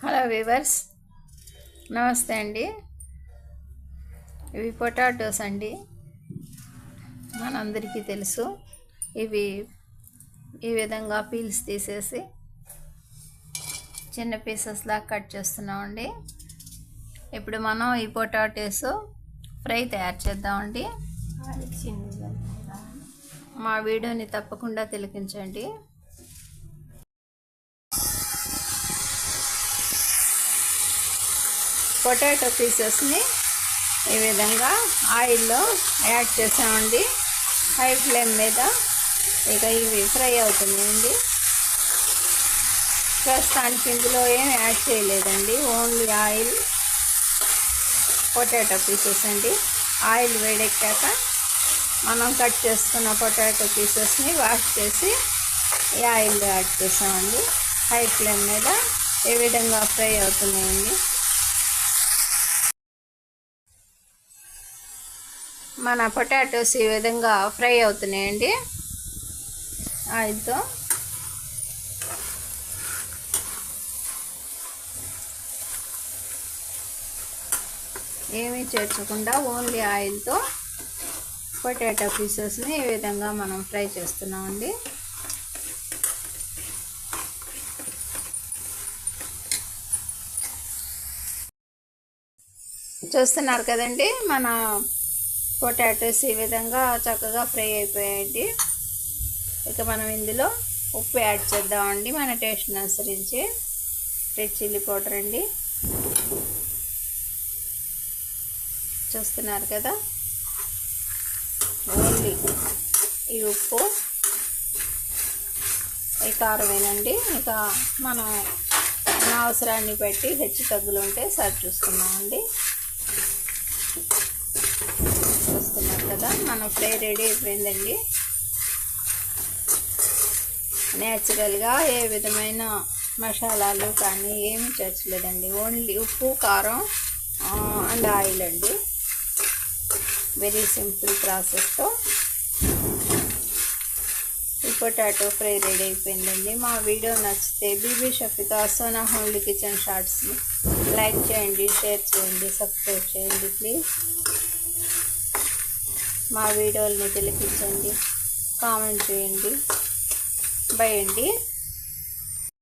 Hello weavers, నమస్తే అండి. ఇవి పొటాటోస్ అండి. మనందరికీ తెలుసు. ఇవి ఈ విధంగా పీల్స్ తీసేసి చిన్న పీసెస్లా కట్ చేస్తున్నామండి. ఇప్పుడు మనం ఈ పొటాటోస్ ఫ్రై తయారు చేద్దామండి. మా వీడియోని తప్పకుండా తిలకించండి. పొటాటో పీసెస్ని ఈ విధంగా ఆయిల్లో యాడ్ చేసామండి. హై ఫ్లేమ్ మీద ఇక ఇవి ఫ్రై అవుతున్నాయండి. ప్రస్తుతానికి ఇందులో ఏం యాడ్ చేయలేదండి, ఓన్లీ ఆయిల్, పొటాటో పీసెస్ అండి. ఆయిల్ వేడెక్కాక మనం కట్ చేసుకున్న పొటాటో పీసెస్ని వాష్ చేసి ఈ ఆయిల్లో యాడ్ చేసామండి. హై ఫ్లేమ్ మీద ఈ విధంగా ఫ్రై అవుతున్నాయండి. మన పొటాటోస్ ఈ విధంగా ఫ్రై అవుతున్నాయండి ఆయిల్తో. ఏమీ చేర్చకుండా ఓన్లీ ఆయిల్తో పొటాటో పీసెస్ని ఈ విధంగా మనం ఫ్రై చేస్తున్నామండి. చూస్తున్నారు కదండి, మన పొటాటోస్ ఈ విధంగా చక్కగా ఫ్రై అయిపోయాయండి. ఇక మనం ఇందులో ఉప్పు యాడ్ చేద్దామండి, మన టేస్ట్ని అనుసరించి. రెడ్ చిల్లీ పౌడర్ అండి, చూస్తున్నారు కదా. ఓన్లీ ఈ ఉప్పు, ఈ కారమేనండి. ఇక మనం మన అవసరాన్ని బట్టి హెచ్చు తగ్గులు ఉంటే సరి చూసుకున్నామండి. చూస్తున్నారు కదా, మన ఫ్రై రెడీ అయిపోయిందండి. నేచురల్గా ఏ విధమైన మసాలాలు కానీ ఏమి చేర్చలేదండి, ఓన్లీ ఉప్పు, కారం అండ్ ఆయిల్ అండి. వెరీ సింపుల్ ప్రాసెస్తో ఈ పొటాటో ఫ్రై రెడీ అయిపోయిందండి. మా వీడియో నచ్చితే బీబీ షఫికా సోనా హోమ్లీ కిచెన్ షార్ట్స్ని లైక్ చేయండి, షేర్ చేయండి, సబ్స్క్రైబ్ చేయండి ప్లీజ్. మా వీడియోల్ని తిలకించండి, కామెంట్ చేయండి. బై అండి.